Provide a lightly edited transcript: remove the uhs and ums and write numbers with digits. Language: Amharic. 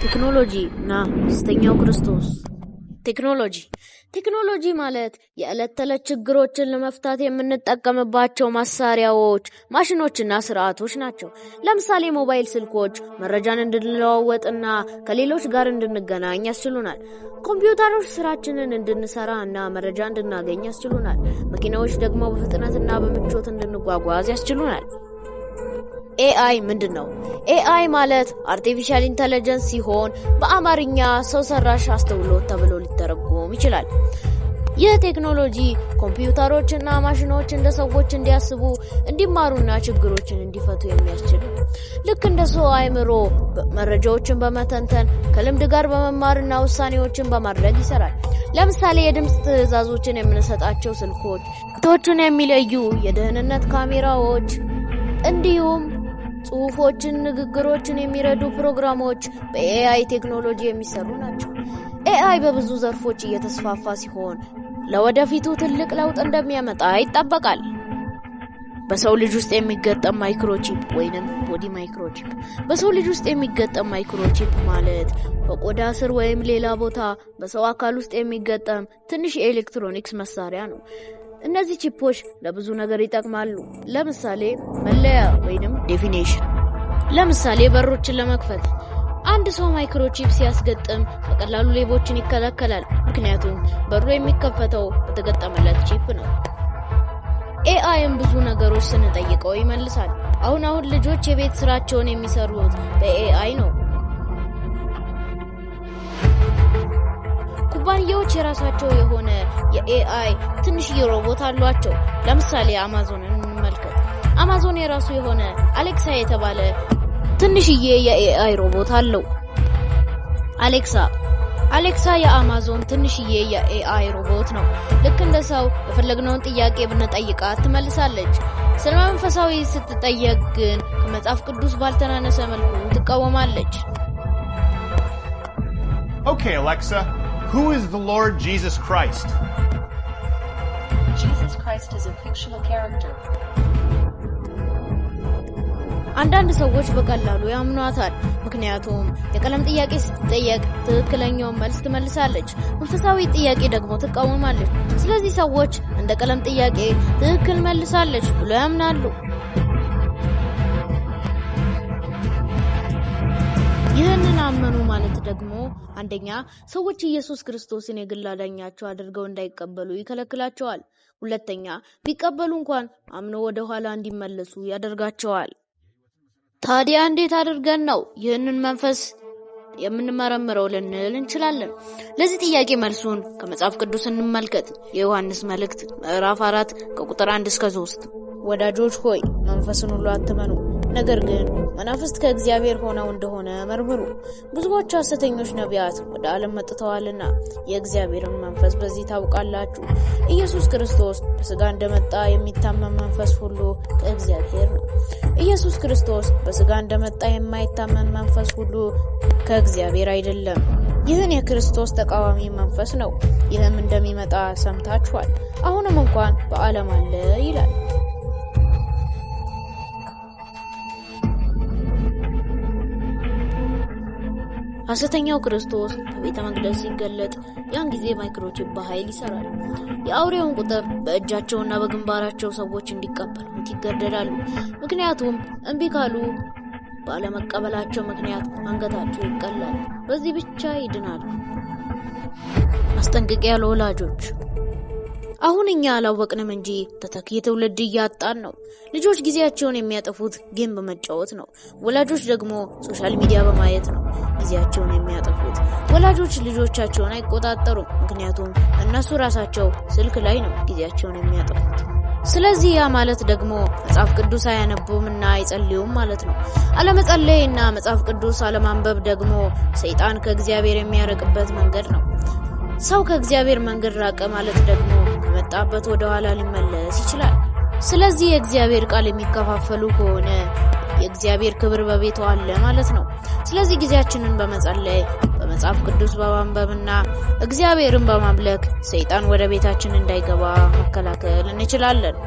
ቴክኖሎጂ እና ስተኛው ክርስቶስ። ቴክኖሎጂ ማለት የዕለት ተዕለት ችግሮችን ለመፍታት የምንጠቀምባቸው መሳሪያዎች፣ ማሽኖችና ስርዓቶች ናቸው። ለምሳሌ ሞባይል ስልኮች መረጃን እንድንለዋወጥና ከሌሎች ጋር እንድንገናኝ ያስችሉናል። ኮምፒውተሮች ስራችንን እንድንሰራ እና መረጃ እንድናገኝ ያስችሉናል። መኪናዎች ደግሞ በፍጥነትና በምቾት እንድንጓጓዝ ያስችሉናል። ኤአይ ምንድነው? ኤአይ ማለት አርቲፊሻል ኢንተለጀንስ ሲሆን በአማርኛ ሰው ሰራሽ አስተውሎት ተብሎ ሊተረጎም ይችላል። ይህ ቴክኖሎጂ ኮምፒውተሮችና ማሽኖች እንደ ሰዎች እንዲያስቡ፣ እንዲማሩና ችግሮችን እንዲፈቱ የሚያስችል ነው። ልክ እንደ ሰው አእምሮ መረጃዎችን በመተንተን ከልምድ ጋር በመማርና ውሳኔዎችን በማድረግ ይሰራል። ለምሳሌ የድምጽ ትዕዛዞችን የምንሰጣቸው ስልኮች፣ ፎቶዎችን የሚለዩ የደህንነት ካሜራዎች እንዲሁም ጽሁፎችን፣ ንግግሮችን የሚረዱ ፕሮግራሞች በኤአይ ቴክኖሎጂ የሚሰሩ ናቸው። ኤአይ በብዙ ዘርፎች እየተስፋፋ ሲሆን ለወደፊቱ ትልቅ ለውጥ እንደሚያመጣ ይጠበቃል። በሰው ልጅ ውስጥ የሚገጠም ማይክሮቺፕ ወይንም ቦዲ ማይክሮቺፕ። በሰው ልጅ ውስጥ የሚገጠም ማይክሮቺፕ ማለት በቆዳ ስር ወይም ሌላ ቦታ በሰው አካል ውስጥ የሚገጠም ትንሽ የኤሌክትሮኒክስ መሳሪያ ነው። እነዚህ ቺፖች ለብዙ ነገር ይጠቅማሉ። ለምሳሌ መለያ ወይንም ዴፊኔሽን። ለምሳሌ በሮችን ለመክፈት አንድ ሰው ማይክሮቺፕ ሲያስገጥም በቀላሉ ሌቦችን ይከላከላል። ምክንያቱም በሩ የሚከፈተው በተገጠመለት ቺፕ ነው። ኤአይም ብዙ ነገሮች ስንጠይቀው ይመልሳል። አሁን ልጆች የቤት ስራቸውን የሚሰሩት በኤአይ ነው። ኩባንያዎች የራሳቸው የሆነ የኤአይ ትንሽዬ ሮቦት አሏቸው። ለምሳሌ አማዞንን እንመልከት። አማዞን የራሱ የሆነ አሌክሳ የተባለ ትንሽዬ የኤአይ ሮቦት አለው። አሌክሳ የአማዞን ትንሽዬ የኤአይ ሮቦት ነው። ልክ እንደ ሰው የፈለግነውን ጥያቄ ብንጠይቃት ትመልሳለች። ስለ መንፈሳዊ ስትጠየቅ ግን ከመጽሐፍ ቅዱስ ባልተናነሰ መልኩ ትቃወማለች። Okay, Alexa, who is the Lord Jesus Christ? Jesus Christ is a fictional character. አንዳንድ ሰዎች በቀላሉ ያምኗታል። ምክንያቱም የቀለም ጥያቄ ስትጠየቅ ትክክለኛውን መልስ ትመልሳለች። መንፈሳዊ ጥያቄ ደግሞ ትቃወማለች። ስለዚህ ሰዎች እንደ ቀለም ጥያቄ ትክክል መልሳለች ብለው ያምናሉ። ይህንን አመኑ ማለት ደግሞ አንደኛ ሰዎች ኢየሱስ ክርስቶስን የግል አዳኛቸው አድርገው እንዳይቀበሉ ይከለክላቸዋል። ሁለተኛ ቢቀበሉ እንኳን አምኖ ወደ ኋላ እንዲመለሱ ያደርጋቸዋል። ታዲያ እንዴት አድርገን ነው ይህንን መንፈስ የምንመረምረው ልንል እንችላለን? ለዚህ ጥያቄ መልሱን ከመጽሐፍ ቅዱስ እንመልከት። የዮሐንስ መልእክት ምዕራፍ 4 ከቁጥር 1 እስከ 3 ወዳጆች ሆይ መንፈስን ሁሉ አትመኑ፣ ነገር ግን መናፍስት ከእግዚአብሔር ሆነው እንደሆነ መርምሩ። ብዙዎች ሐሰተኞች ነቢያት ወደ ዓለም መጥተዋልና የእግዚአብሔርን መንፈስ በዚህ ታውቃላችሁ። ኢየሱስ ክርስቶስ በሥጋ እንደመጣ የሚታመን መንፈስ ሁሉ ከእግዚአብሔር ነው። ኢየሱስ ክርስቶስ በሥጋ እንደመጣ የማይታመን መንፈስ ሁሉ ከእግዚአብሔር አይደለም። ይህን የክርስቶስ ተቃዋሚ መንፈስ ነው። ይህም እንደሚመጣ ሰምታችኋል፣ አሁንም እንኳን በዓለም አለ ይላል። ሐሰተኛው ክርስቶስ በቤተ መቅደስ ሲገለጥ ያን ጊዜ ማይክሮቺፕ በኃይል ይሰራል። የአውሬውን ቁጥር በእጃቸውና በግንባራቸው ሰዎች እንዲቀበሉት ይገደዳሉ። ምክንያቱም እምቢ ካሉ ባለመቀበላቸው ምክንያት አንገታቸው ይቀላል። በዚህ ብቻ ይድናሉ። ማስጠንቀቂያ ለወላጆች። አሁን እኛ አላወቅንም እንጂ ተተኪ ትውልድ እያጣን ነው። ልጆች ጊዜያቸውን የሚያጠፉት ጌም በመጫወት ነው። ወላጆች ደግሞ ሶሻል ሚዲያ በማየት ነው ጊዜያቸውን የሚያጠፉት። ወላጆች ልጆቻቸውን አይቆጣጠሩም፣ ምክንያቱም እነሱ ራሳቸው ስልክ ላይ ነው ጊዜያቸውን የሚያጠፉት። ስለዚህ ያ ማለት ደግሞ መጽሐፍ ቅዱስ አያነቡምና አይጸልዩም ማለት ነው። አለመጸለይና መጽሐፍ ቅዱስ አለማንበብ ደግሞ ሰይጣን ከእግዚአብሔር የሚያርቅበት መንገድ ነው። ሰው ከእግዚአብሔር መንገድ ራቀ ማለት ደግሞ ከመጣበት ወደ ኋላ ሊመለስ ይችላል። ስለዚህ የእግዚአብሔር ቃል የሚከፋፈሉ ከሆነ የእግዚአብሔር ክብር በቤቱ አለ ማለት ነው። ስለዚህ ጊዜያችንን በመጸለይ በመጽሐፍ ቅዱስ በማንበብና እግዚአብሔርን በማምለክ ሰይጣን ወደ ቤታችን እንዳይገባ መከላከል እንችላለን።